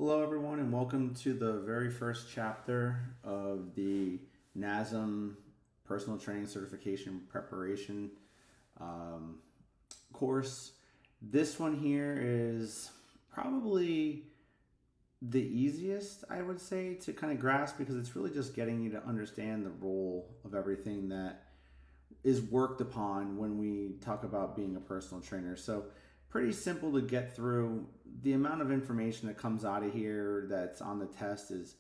Hello, everyone, and welcome to the very first chapter of the Nasm Personal Training Certification Preparation course. This one here is probably the easiest, I would say, to kind of grasp because it's really just getting you to understand the role of everything that is worked upon when we talk about being a personal trainer. So pretty simple to get through. The amount of information that comes out of here that's on the test is,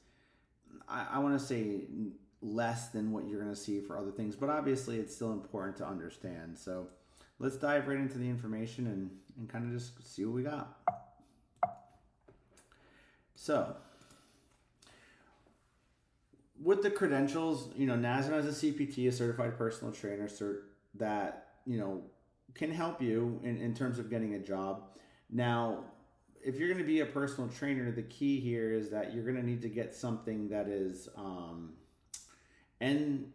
I want to say, less than what you're going to see for other things, but obviously it's still important to understand. So let's dive right into the information and kind of just see what we got. So with the credentials, Nasm has a CPT, a certified personal trainer cert that, can help you in terms of getting a job. Now, if you're going to be a personal trainer, the key here is that you're going to need to get something that is NCCA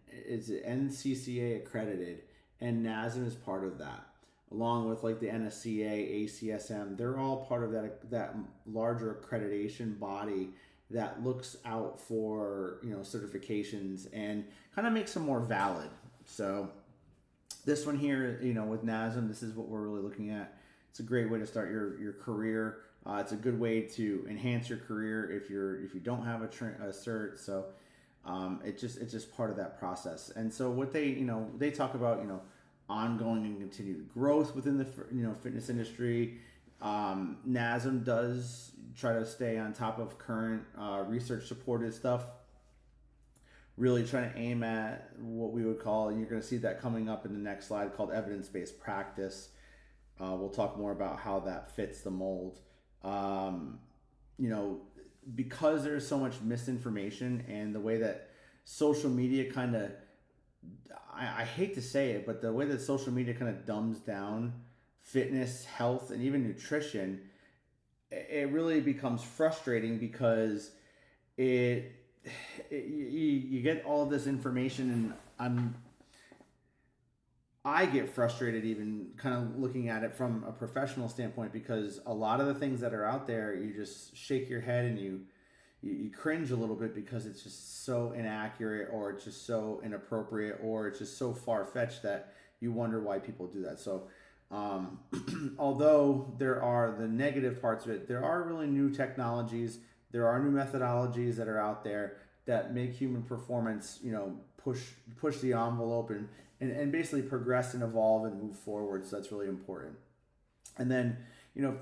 accredited, and Nasm is part of that, along with like the NSCA, ACSM. They're all part of that larger accreditation body that looks out for certifications and kind of makes them more valid. So this one here, with Nasm, this is what we're really looking at. It's a great way to start your career. It's a good way to enhance your career if you don't have a cert. So it's just part of that process. And so what they talk about ongoing and continued growth within the fitness industry. Nasm does try to stay on top of current research supported stuff. Really trying to aim at what we would call, and you're going to see that coming up in the next slide, called evidence-based practice. We'll talk more about how that fits the mold. Because there's so much misinformation and the way that social media kind of, I hate to say it, but the way that social media kind of dumbs down fitness, health, and even nutrition, it really becomes frustrating because you get all of this information, and I get frustrated even kind of looking at it from a professional standpoint, because a lot of the things that are out there, you just shake your head and you cringe a little bit because it's just so inaccurate, or it's just so inappropriate, or it's just so far-fetched that you wonder why people do that. So although there are the negative parts of it, there are really new technologies, there are new methodologies that are out there that make human performance, push the envelope and basically progress and evolve and move forward. So that's really important. And then,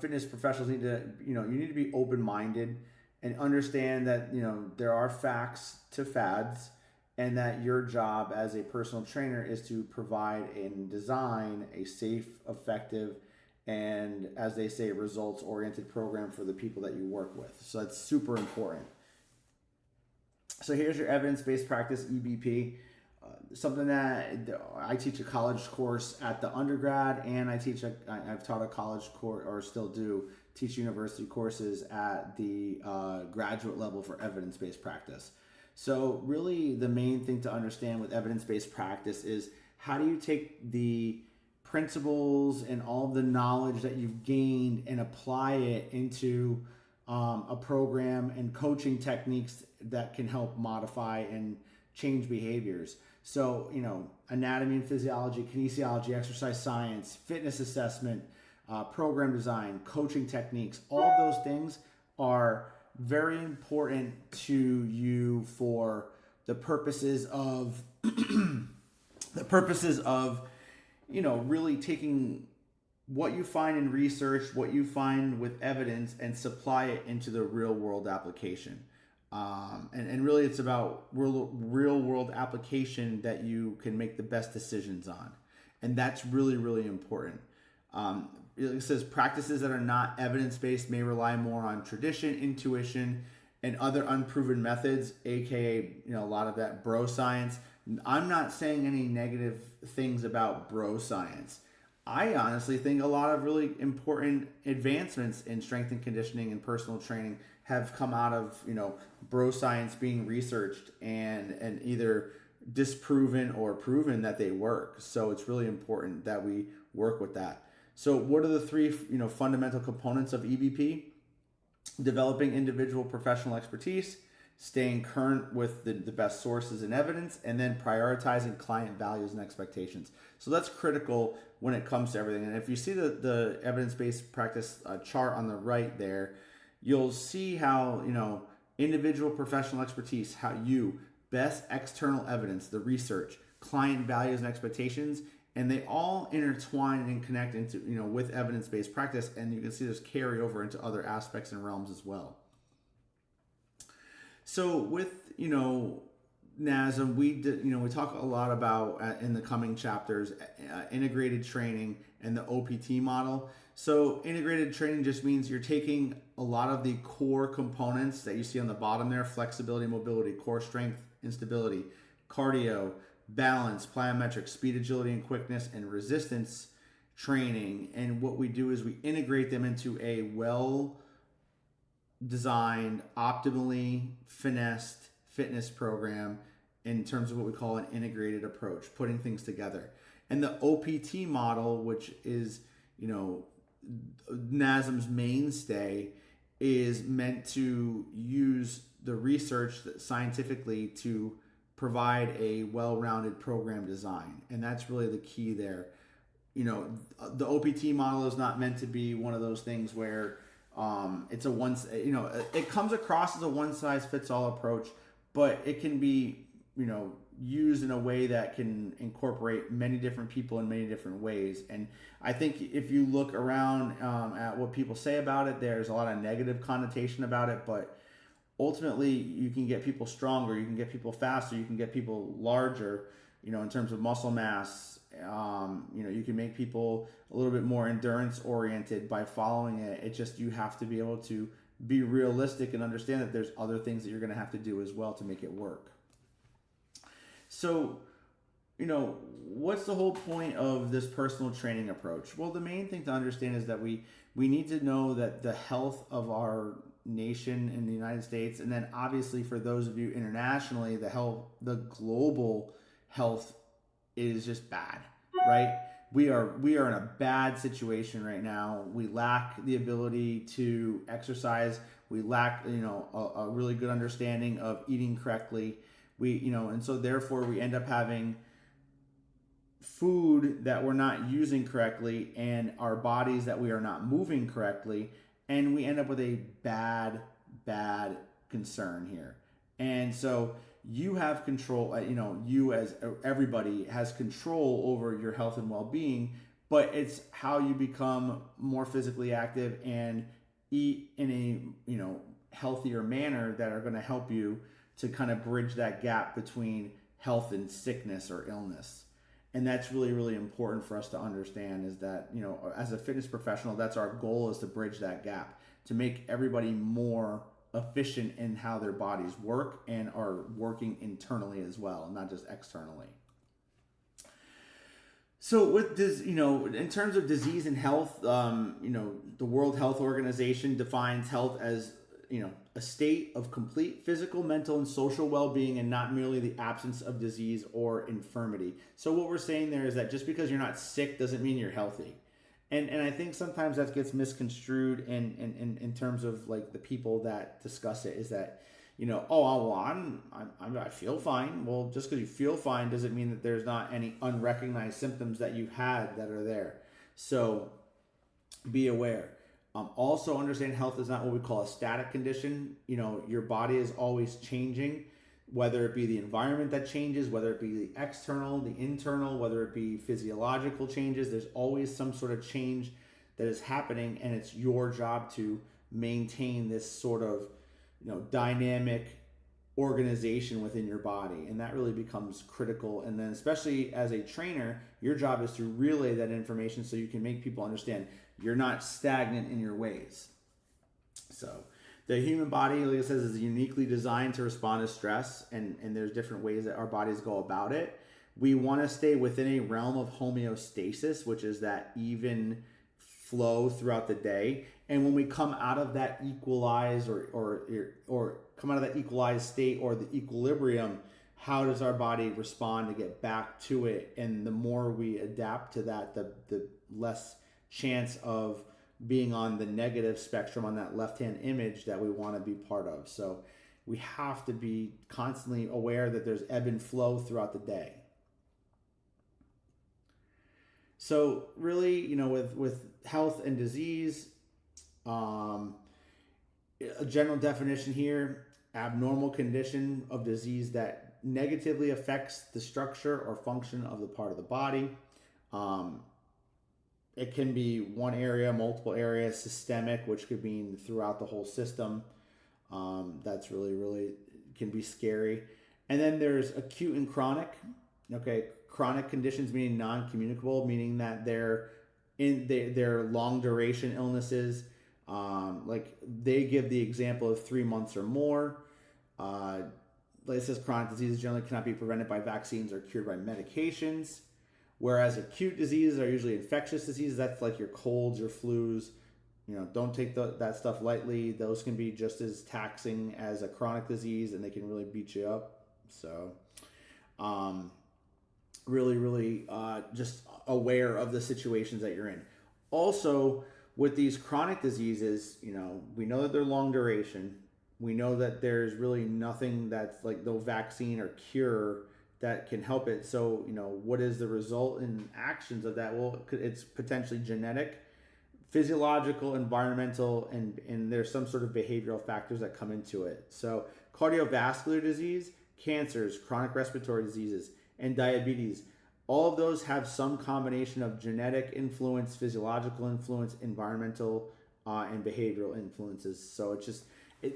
fitness professionals need to, you need to be open-minded and understand that, there are facts to fads, and that your job as a personal trainer is to provide and design a safe, effective, and, as they say, results-oriented program for the people that you work with. So that's super important. So here's your evidence-based practice, EBP. Something that I teach a college course at the undergrad, and I've taught a college course, or still do teach university courses at the graduate level for evidence-based practice. So really the main thing to understand with evidence-based practice is, how do you take the principles and all the knowledge that you've gained and apply it into a program and coaching techniques that can help modify and change behaviors. So, anatomy and physiology, kinesiology, exercise science, fitness assessment, program design, coaching techniques, all of those things are very important to you for the purposes of really taking what you find in research, what you find with evidence, and supply it into the real world application. And really it's about real world application that you can make the best decisions on. And that's really, really important. It says practices that are not evidence-based may rely more on tradition, intuition, and other unproven methods, aka a lot of that bro science. I'm not saying any negative things about bro science. I honestly think a lot of really important advancements in strength and conditioning and personal training have come out of bro science being researched and either disproven or proven that they work. So it's really important that we work with that. So what are the three fundamental components of EBP? developing individual professional expertise, staying current with the best sources and evidence, and then prioritizing client values and expectations. So that's critical when it comes to everything. And if you see the evidence-based practice chart on the right there, you'll see how, individual professional expertise, how you best external evidence, the research, client values and expectations, and they all intertwine and connect into, with evidence-based practice. And you can see this carry over into other aspects and realms as well. So with, Nasm, we talk a lot about in the coming chapters, integrated training and the OPT model. So integrated training just means you're taking a lot of the core components that you see on the bottom there: flexibility, mobility, core strength and stability, cardio, balance, plyometrics, speed, agility, and quickness, and resistance training. And what we do is we integrate them into a well-designed, optimally finessed fitness program in terms of what we call an integrated approach, putting things together. And the OPT model, which is, Nasm's mainstay, is meant to use the research scientifically to provide a well-rounded program design. And that's really the key there. The OPT model is not meant to be one of those things where it's it comes across as a one-size-fits-all approach, but it can be, used in a way that can incorporate many different people in many different ways. And I think if you look around at what people say about it, there's a lot of negative connotation about it, but ultimately you can get people stronger, you can get people faster, you can get people larger, in terms of muscle mass. You can make people a little bit more endurance oriented by following it. It just, you have to be able to be realistic and understand that there's other things that you're going to have to do as well to make it work. So, what's the whole point of this personal training approach? Well, the main thing to understand is that we need to know that the health of our nation in the United States, and then obviously for those of you internationally, the global health is just bad, right? We are in a bad situation right now. We lack the ability to exercise. We lack, a really good understanding of eating correctly. And so therefore we end up having food that we're not using correctly and our bodies that we are not moving correctly. And we end up with a bad concern here. And so you have control, you as everybody has control over your health and well-being, but it's how you become more physically active and eat in a, healthier manner that are going to help you to kind of bridge that gap between health and sickness or illness. And that's really, really important for us to understand, is that, as a fitness professional, that's our goal, is to bridge that gap, to make everybody more efficient in how their bodies work and are working internally as well, not just externally. So with this, in terms of disease and health, the World Health Organization defines health as, a state of complete physical, mental, and social well-being, and not merely the absence of disease or infirmity. So what we're saying there is that just because you're not sick doesn't mean you're healthy. And I think sometimes that gets misconstrued in terms of like the people that discuss it, is that, I feel fine. Well, just because you feel fine doesn't mean that there's not any unrecognized symptoms that you had that are there. So be aware. Also understand health is not what we call a static condition. Your body is always changing, whether it be the environment that changes, whether it be the external, the internal, whether it be physiological changes. There's always some sort of change that is happening, and it's your job to maintain this sort of, dynamic organization within your body. And that really becomes critical. And then especially as a trainer, your job is to relay that information so you can make people understand you're not stagnant in your ways. So the human body, like it says, is uniquely designed to respond to stress, and there's different ways that our bodies go about it. We want to stay within a realm of homeostasis, which is that even flow throughout the day. And when we come out of that equalized or come out of that equalized state or the equilibrium, how does our body respond to get back to it? And the more we adapt to that, the less chance of being on the negative spectrum on that left-hand image that we want to be part of. So we have to be constantly aware that there's ebb and flow throughout the day. So really, you know, with health and disease, a general definition here: abnormal condition of disease that negatively affects the structure or function of the part of the body. It can be one area, multiple areas, systemic, which could mean throughout the whole system. That's really can be scary. And then there's acute and chronic. Okay, chronic conditions meaning non-communicable, meaning that they're long duration illnesses. Like they give the example of 3 months or more. Like it says, chronic diseases generally cannot be prevented by vaccines or cured by medications. Whereas acute diseases are usually infectious diseases. That's like your colds, your flus. You know, don't take that stuff lightly. Those can be just as taxing as a chronic disease, and they can really beat you up. So, really, just aware of the situations that you're in. Also, with these chronic diseases, you know, we know that they're long duration. We know that there's really nothing that's like no vaccine or cure that can help it. So, you know, what is the result in actions of that? Well, it's potentially genetic, physiological, environmental, and there's some sort of behavioral factors that come into it. So cardiovascular disease, cancers, chronic respiratory diseases, and diabetes, all of those have some combination of genetic influence, physiological influence, environmental, and behavioral influences. So it's just,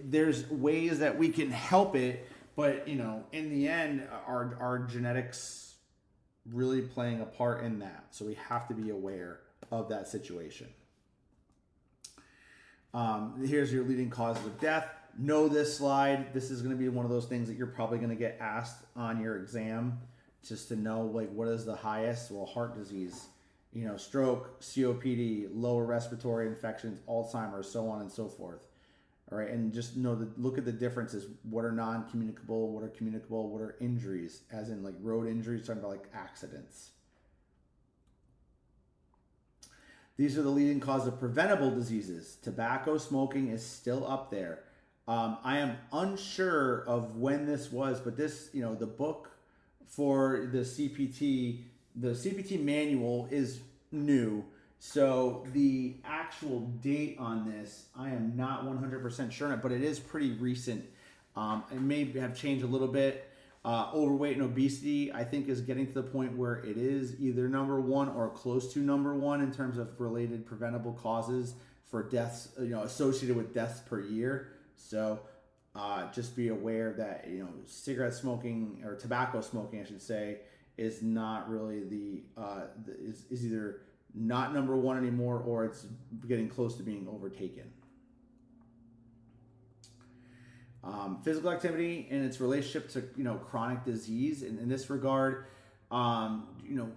there's ways that we can help it. But, you know, in the end, our genetics really playing a part in that. So we have to be aware of that situation. Here's your leading causes of death. Know this slide. This is going to be one of those things that you're probably going to get asked on your exam, just to know, like, what is the highest? Well, heart disease, you know, stroke, COPD, lower respiratory infections, Alzheimer's, so on and so forth. All right, and just know that, look at the differences. What are non-communicable? What are communicable? What are injuries? As in like road injuries, talking about like accidents. These are the leading cause of preventable diseases. Tobacco smoking is still up there. I am unsure of when this was, but this, you know, the book for the CPT manual is new. So the actual date on this, I am not 100% sure on it, but it is pretty recent. It may have changed a little bit. Overweight and obesity, I think, is getting to the point where it is either number one or close to number one in terms of related preventable causes for deaths, you know, associated with deaths per year. So just be aware that, you know, cigarette smoking, or tobacco smoking, I should say, is not really is either not number one anymore, or it's getting close to being overtaken. Physical activity and its relationship to, you know, chronic disease. And in this regard, you know,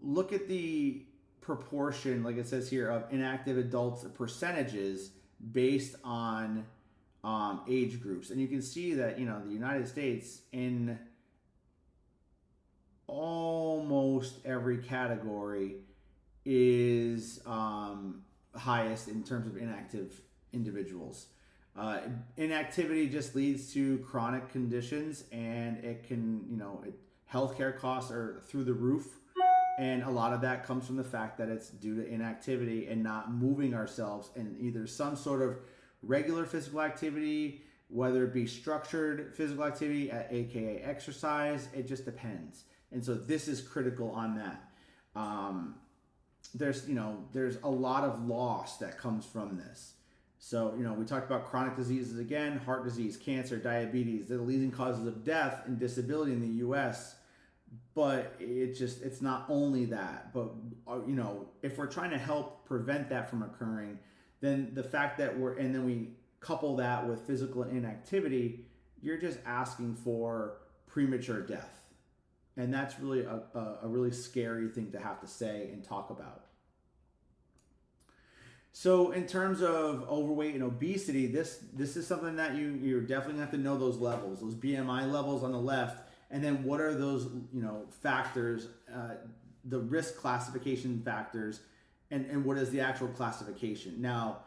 look at the proportion, like it says here, of inactive adults percentages based on age groups. And you can see that, you know, the United States, in almost every category, is highest in terms of inactive individuals. Inactivity just leads to chronic conditions, and it can, you know, healthcare costs are through the roof, and a lot of that comes from the fact that it's due to inactivity and not moving ourselves in either some sort of regular physical activity, whether it be structured physical activity, aka exercise. It just depends, and so this is critical on that. There's a lot of loss that comes from this. So, you know, we talked about chronic diseases again: heart disease, cancer, diabetes. They're the leading causes of death and disability in the U.S. But it's not only that. But, you know, if we're trying to help prevent that from occurring, then the fact that then we couple that with physical inactivity, you're just asking for premature death. And that's really a really scary thing to have to say and talk about. So in terms of overweight and obesity, this is something that you're definitely gonna have to know those levels, those BMI levels on the left, and then what are those, you know, factors, the risk classification factors and what is the actual classification. Now,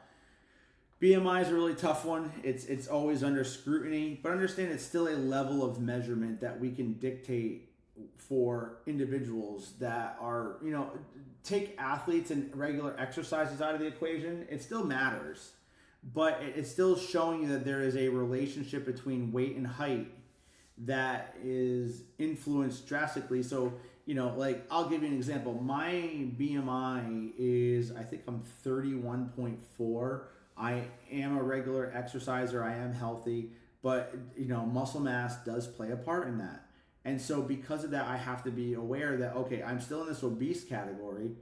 BMI is a really tough one. It's always under scrutiny, but understand it's still a level of measurement that we can dictate for individuals that are, take athletes and regular exercises out of the equation. It still matters, but it's still showing you that there is a relationship between weight and height that is influenced drastically. So, like, I'll give you an example. My BMI is, I think I'm 31.4. I am a regular exerciser. I am healthy, but muscle mass does play a part in that. And so because of that, I have to be aware that, okay, I'm still in this obese category.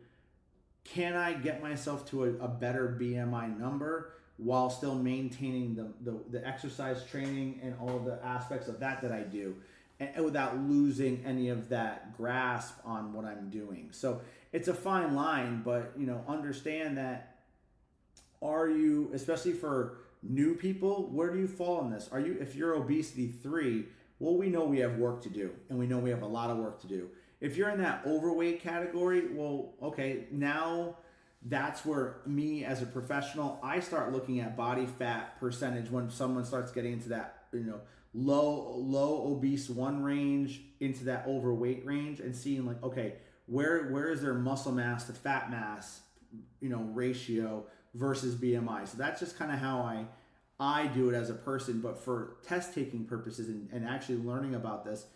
Can I get myself to a better BMI number while still maintaining the exercise training and all of the aspects of that I do, and without losing any of that grasp on what I'm doing? So it's a fine line, but understand that, are you, especially for new people, where do you fall in this? If you're obesity 3, well, we know we have work to do, and we know we have a lot of work to do. If you're in that overweight category, well, okay, now that's where me as a professional, I start looking at body fat percentage when someone starts getting into that, low obese 1 range into that overweight range, and seeing like, okay, where is their muscle mass to fat mass, ratio versus BMI. So that's just kind of how I do it as a person. But for test taking purposes and actually learning about this,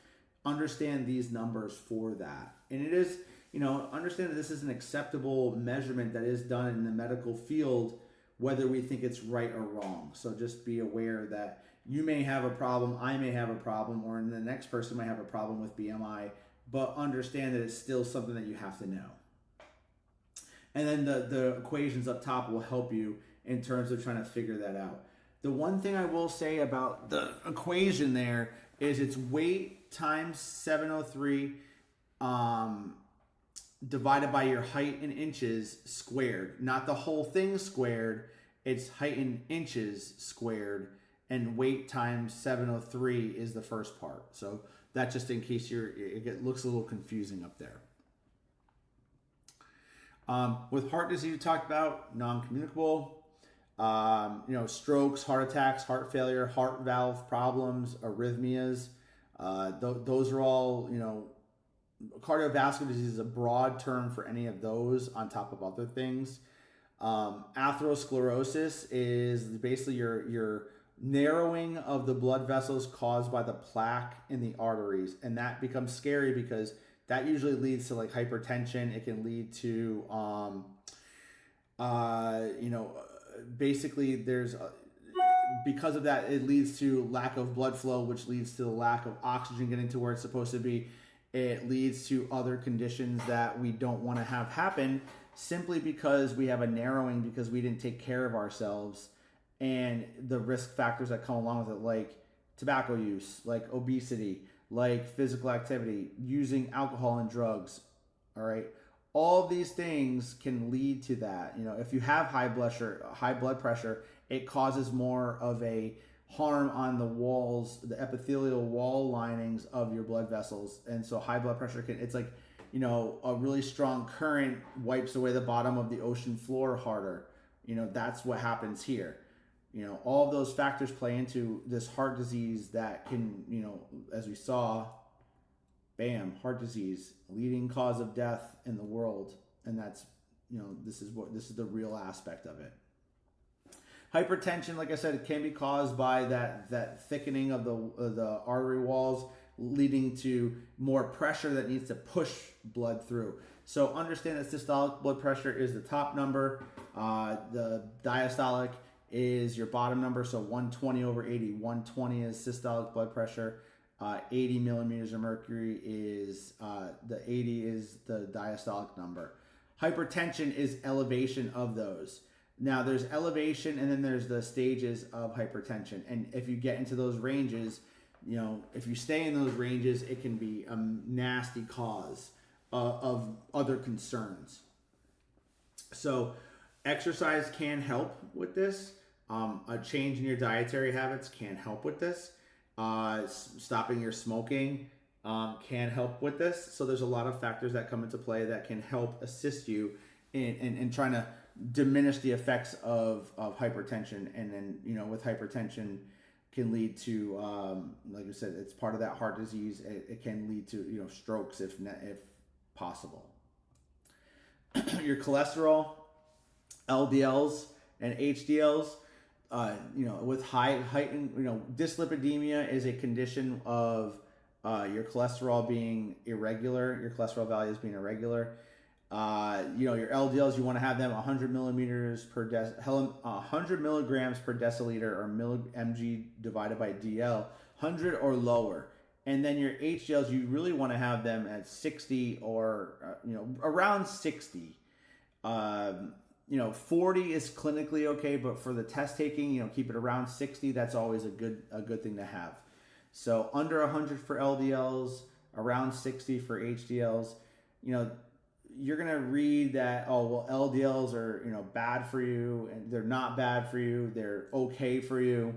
understand these numbers for that. And it is, understand that this is an acceptable measurement that is done in the medical field, whether we think it's right or wrong. So just be aware that you may have a problem, I may have a problem, or the next person might have a problem with BMI, but understand that it's still something that you have to know. And then the equations up top will help you in terms of trying to figure that out. The one thing I will say about the equation there is it's weight times 703 divided by your height in inches squared. Not the whole thing squared, it's height in inches squared, and weight times 703 is the first part. So that just in case it looks a little confusing up there. With heart disease, we talked about non-communicable, strokes, heart attacks, heart failure, heart valve problems, arrhythmias. Those are all, cardiovascular disease is a broad term for any of those on top of other things. Atherosclerosis is basically your narrowing of the blood vessels caused by the plaque in the arteries. And that becomes scary because that usually leads to like hypertension. It can lead to, basically because of that, it leads to lack of blood flow, which leads to the lack of oxygen getting to where it's supposed to be. It leads to other conditions that we don't want to have happen simply because we have a narrowing because we didn't take care of ourselves, and the risk factors that come along with it, like tobacco use, like obesity, like physical activity, using alcohol and drugs. All right. All of these things can lead to that. If you have high blood pressure, it causes more of a harm on the walls, the epithelial wall linings of your blood vessels. And so high blood pressure it's like, a really strong current wipes away the bottom of the ocean floor harder. That's what happens here. All of those factors play into this heart disease that can, as we saw, bam, heart disease, leading cause of death in the world. And that's, this is the real aspect of it. Hypertension, like I said, it can be caused by that thickening of the artery walls, leading to more pressure that needs to push blood through. So understand that systolic blood pressure is the top number. The diastolic is your bottom number. So 120 over 80. 120 is systolic blood pressure. 80 millimeters of mercury is the 80 is the diastolic number. Hypertension is elevation of those. Now there's elevation and then there's the stages of hypertension. And if you get into those ranges, if you stay in those ranges, it can be a nasty cause of other concerns. So exercise can help with this. A change in your dietary habits can help with this. Stopping your smoking can help with this. So there's a lot of factors that come into play that can help assist you in trying to diminish the effects of hypertension. And then, with hypertension can lead to, like I said, it's part of that heart disease. It can lead to, strokes if possible. Your cholesterol, LDLs and HDLs, with heightened, dyslipidemia is a condition of your cholesterol being irregular, your cholesterol values being irregular. Your LDLs, you want to have them 100 milligrams per deciliter, or mg divided by DL, 100 or lower. And then your HDLs, you really want to have them at 60 or around 60. 40 is clinically okay, but for the test taking, keep it around 60. That's always a good thing to have. So under 100 for LDLs, around 60 for HDLs. You're gonna read that, oh well, LDLs are bad for you, and they're not bad for you. They're okay for you.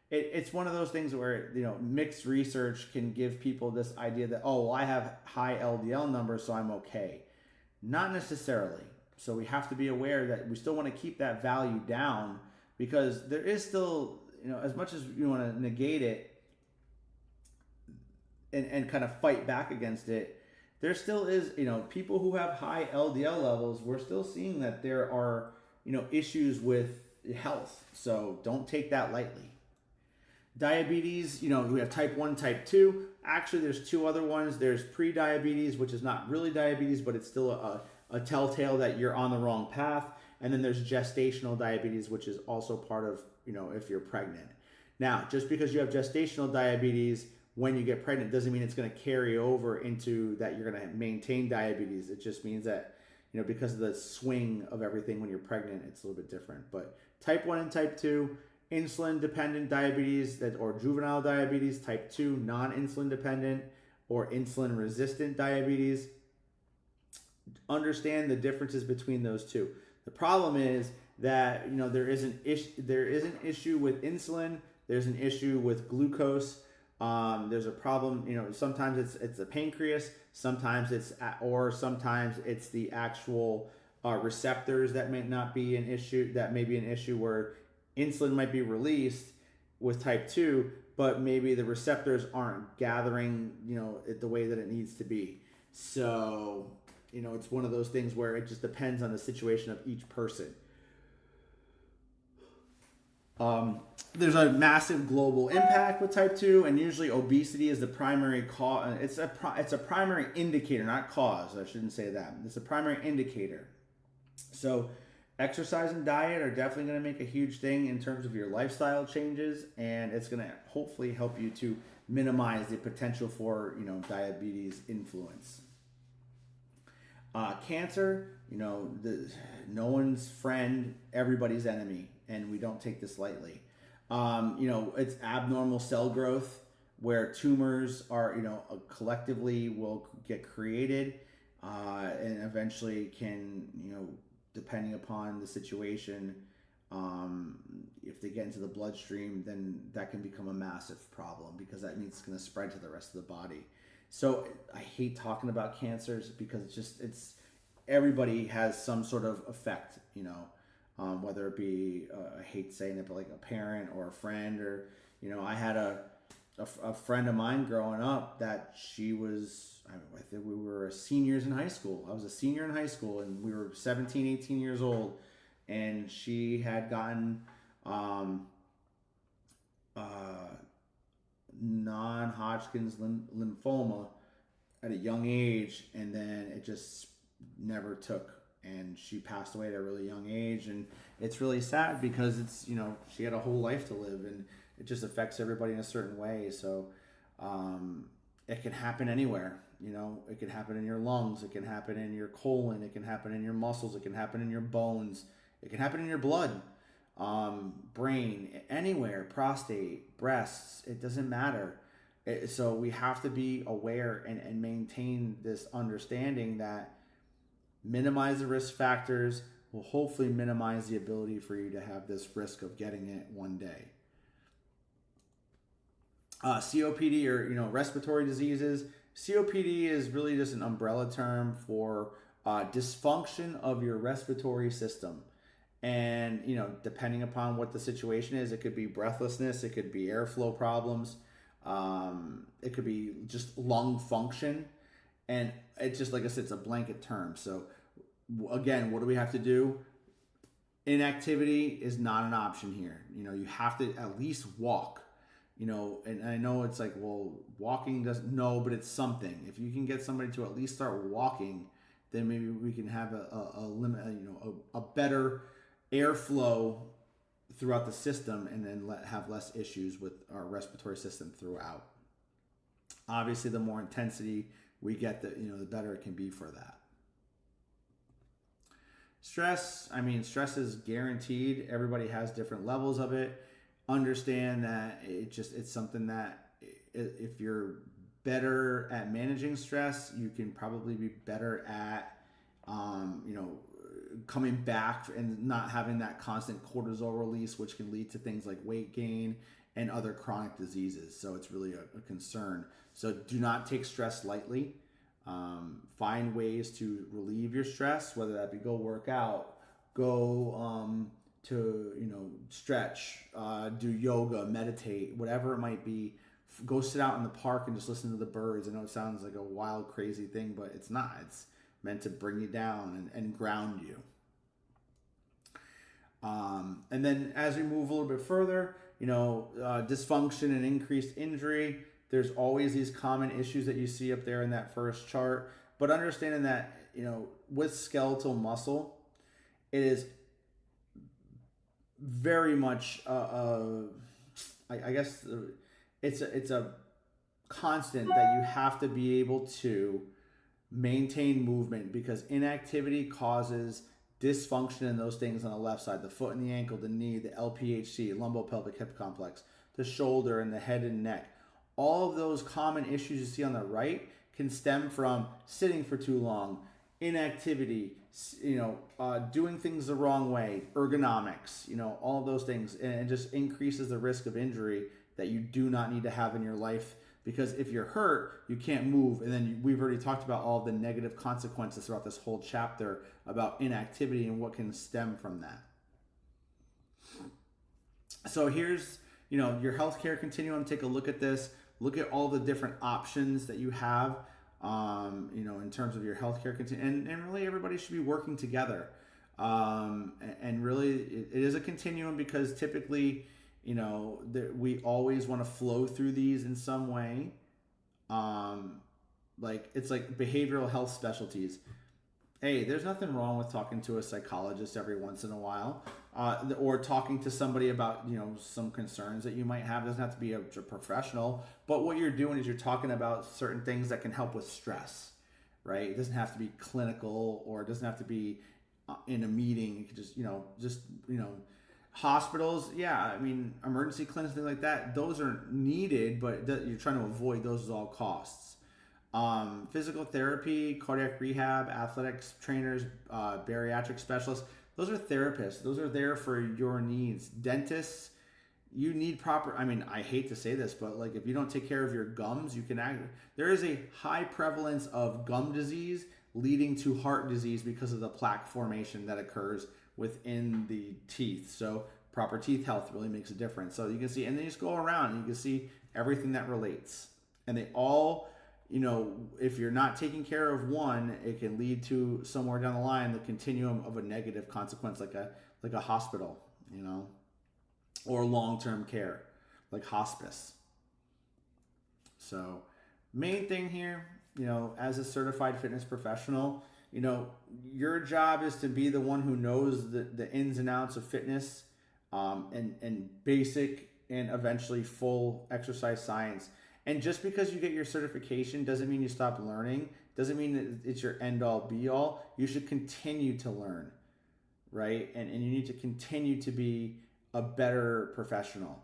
It's one of those things where mixed research can give people this idea that, oh well, I have high LDL numbers, so I'm okay. Not necessarily. So we have to be aware that we still want to keep that value down, because there is still, as much as you want to negate it and kind of fight back against it, there still is, people who have high LDL levels, we're still seeing that there are, issues with health. So don't take that lightly. Diabetes, we have type 1, type 2. Actually, there's two other ones. There's pre-diabetes, which is not really diabetes, but it's still a telltale that you're on the wrong path. And then there's gestational diabetes, which is also part of, if you're pregnant. Now, just because you have gestational diabetes when you get pregnant doesn't mean it's going to carry over into that you're going to maintain diabetes. It just means that, because of the swing of everything when you're pregnant, it's a little bit different. But type 1 and type 2, insulin dependent diabetes or juvenile diabetes, type 2 non-insulin dependent or insulin resistant diabetes. Understand the differences between those two. The problem is that there is an issue with insulin. There's an issue with glucose. There's a problem. Sometimes it's the pancreas. Sometimes it's the actual receptors that may not be an issue. That may be an issue where insulin might be released with type 2, but maybe the receptors aren't gathering it the way that it needs to be. So it's one of those things where it just depends on the situation of each person. There's a massive global impact with type 2, and usually obesity is the primary cause. It's a primary indicator, not cause. I shouldn't say that. It's a primary indicator. So exercise and diet are definitely going to make a huge thing in terms of your lifestyle changes, and it's going to hopefully help you to minimize the potential for diabetes influence. Cancer, no one's friend, everybody's enemy, and we don't take this lightly. It's abnormal cell growth where tumors are, collectively will get created, and eventually can, depending upon the situation, if they get into the bloodstream, then that can become a massive problem, because that means it's going to spread to the rest of the body. So I hate talking about cancers, because it's everybody has some sort of effect, whether it be, I hate saying it, but like a parent or a friend, or, I had a friend of mine growing up that she was, I think we were seniors in high school. I was a senior in high school, and we were 17, 18 years old, and she had gotten non-Hodgkin's lymphoma at a young age, and then it just never took, and she passed away at a really young age. And it's really sad, because it's, she had a whole life to live, and it just affects everybody in a certain way. So it can happen anywhere. It can happen in your lungs, it can happen in your colon, it can happen in your muscles, it can happen in your bones, it can happen in your blood, brain, anywhere, prostate, breasts, it doesn't matter. So we have to be aware and maintain this understanding that minimize the risk factors will hopefully minimize the ability for you to have this risk of getting it one day. COPD, or respiratory diseases. COPD is really just an umbrella term for dysfunction of your respiratory system. And, depending upon what the situation is, it could be breathlessness, it could be airflow problems, it could be just lung function. And it's just, like I said, it's a blanket term. So again, what do we have to do? Inactivity is not an option here. You have to at least walk. And I know it's like, well, walking doesn't, no, but it's something. If you can get somebody to at least start walking, then maybe we can have a better airflow throughout the system, and then have less issues with our respiratory system throughout. Obviously, the more intensity we get, the better it can be for that. Stress is guaranteed. Everybody has different levels of it. Understand that it's something that if you're better at managing stress, you can probably be better at coming back and not having that constant cortisol release, which can lead to things like weight gain and other chronic diseases. So it's really a concern. So do not take stress lightly. Find ways to relieve your stress, whether that be go work out, go to stretch, do yoga, meditate, whatever it might be. Go sit out in the park and just listen to the birds. I know it sounds like a wild, crazy thing, but it's not. It's meant to bring you down and ground you. And then as we move a little bit further, dysfunction and increased injury, there's always these common issues that you see up there in that first chart. But understanding that, with skeletal muscle, it is very much, I guess it's a constant that you have to be able to maintain movement, because inactivity causes dysfunction in those things on the left side: the foot and the ankle, the knee, the LPHC, lumbopelvic hip complex, the shoulder and the head and neck. All of those common issues you see on the right can stem from sitting for too long, inactivity, doing things the wrong way, ergonomics, all of those things. And it just increases the risk of injury that you do not need to have in your life, because if you're hurt, you can't move. And then we've already talked about all the negative consequences throughout this whole chapter about inactivity and what can stem from that. So here's, your healthcare continuum. Take a look at this. Look at all the different options that you have, in terms of your healthcare continuum. And really, everybody should be working together. And really, it is a continuum, because typically, we always want to flow through these in some way. It's like behavioral health specialties. Hey, there's nothing wrong with talking to a psychologist every once in a while, or talking to somebody about, some concerns that you might have. It doesn't have to be a professional, but what you're doing is you're talking about certain things that can help with stress, right? It doesn't have to be clinical, or it doesn't have to be in a meeting. You could just, hospitals, emergency clinics, things like that, those are needed, but you're trying to avoid those at all costs. Physical therapy, cardiac rehab, athletics trainers, bariatric specialists, those are therapists. Those are there for your needs. Dentists, you need proper, I hate to say this, but if you don't take care of your gums, there is a high prevalence of gum disease leading to heart disease because of the plaque formation that occurs within the teeth. So proper teeth health really makes a difference. So you can see, and then you just go around and you can see everything that relates. And they all, if you're not taking care of one, it can lead to somewhere down the line the continuum of a negative consequence, like a hospital, or long-term care, like hospice. So main thing here, as a certified fitness professional, your job is to be the one who knows the ins and outs of fitness, and basic and eventually full exercise science. And just because you get your certification doesn't mean you stop learning, doesn't mean that it's your end all be all. You should continue to learn, right? And you need to continue to be a better professional.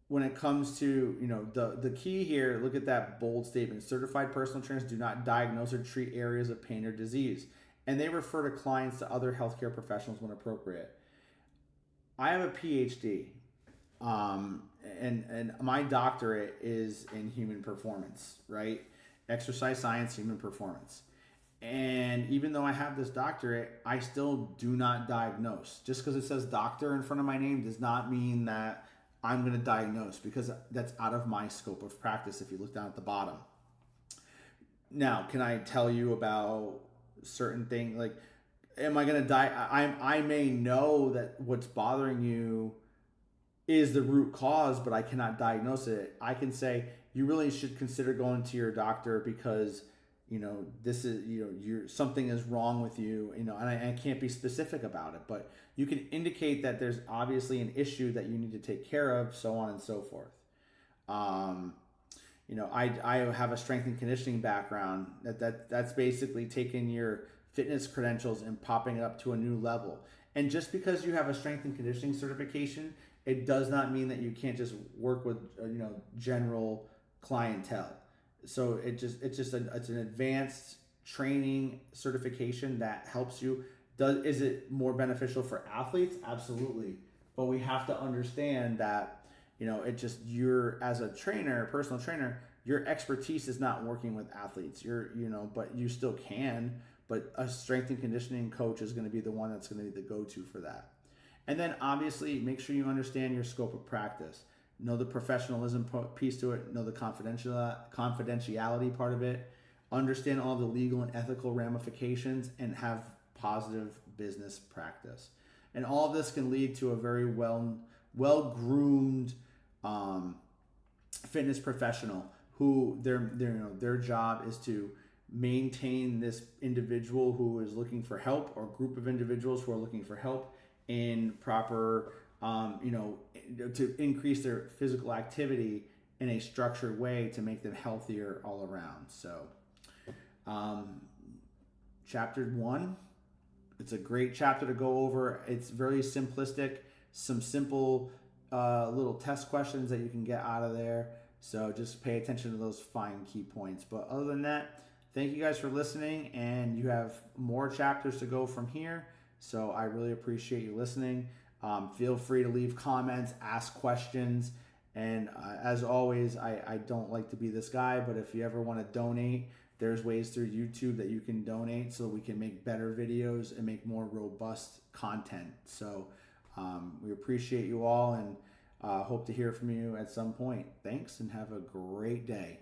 When it comes to, the key here, look at that bold statement: certified personal trainers do not diagnose or treat areas of pain or disease, and they refer to clients to other healthcare professionals when appropriate. I have a PhD, and my doctorate is in human performance, right? Exercise science, human performance. And even though I have this doctorate, I still do not diagnose. Just because it says doctor in front of my name does not mean that I'm going to diagnose, because that's out of my scope of practice if you look down at the bottom. Now, can I tell you about certain things? Like, am I going to I may know that what's bothering you is the root cause, but I cannot diagnose it. I can say, you really should consider going to your doctor because this is, something is wrong with you, and I can't be specific about it, but you can indicate that there's obviously an issue that you need to take care of, so on and so forth. I have a strength and conditioning background that's basically taking your fitness credentials and popping it up to a new level. And just because you have a strength and conditioning certification, it does not mean that you can't just work with, general clientele. So it's an advanced training certification that helps you. Is it more beneficial for athletes? Absolutely. But we have to understand that, you're, as a trainer, personal trainer, your expertise is not working with athletes. But you still can, but a strength and conditioning coach is going to be the one that's going to be the go-to for that. And then obviously make sure you understand your scope of practice. Know the professionalism piece to it, know the confidentiality part of it, understand all the legal and ethical ramifications, and have positive business practice. And all of this can lead to a very well-groomed fitness professional who their job is to maintain this individual who is looking for help, or group of individuals who are looking for help, in proper to increase their physical activity in a structured way to make them healthier all around. So chapter 1, it's a great chapter to go over. It's very simplistic, some simple little test questions that you can get out of there. So just pay attention to those fine key points. But other than that, thank you guys for listening, and you have more chapters to go from here. So I really appreciate you listening. Feel free to leave comments, ask questions, and as always, I don't like to be this guy, but if you ever want to donate, there's ways through YouTube that you can donate so we can make better videos and make more robust content. So we appreciate you all, and hope to hear from you at some point. Thanks, and have a great day.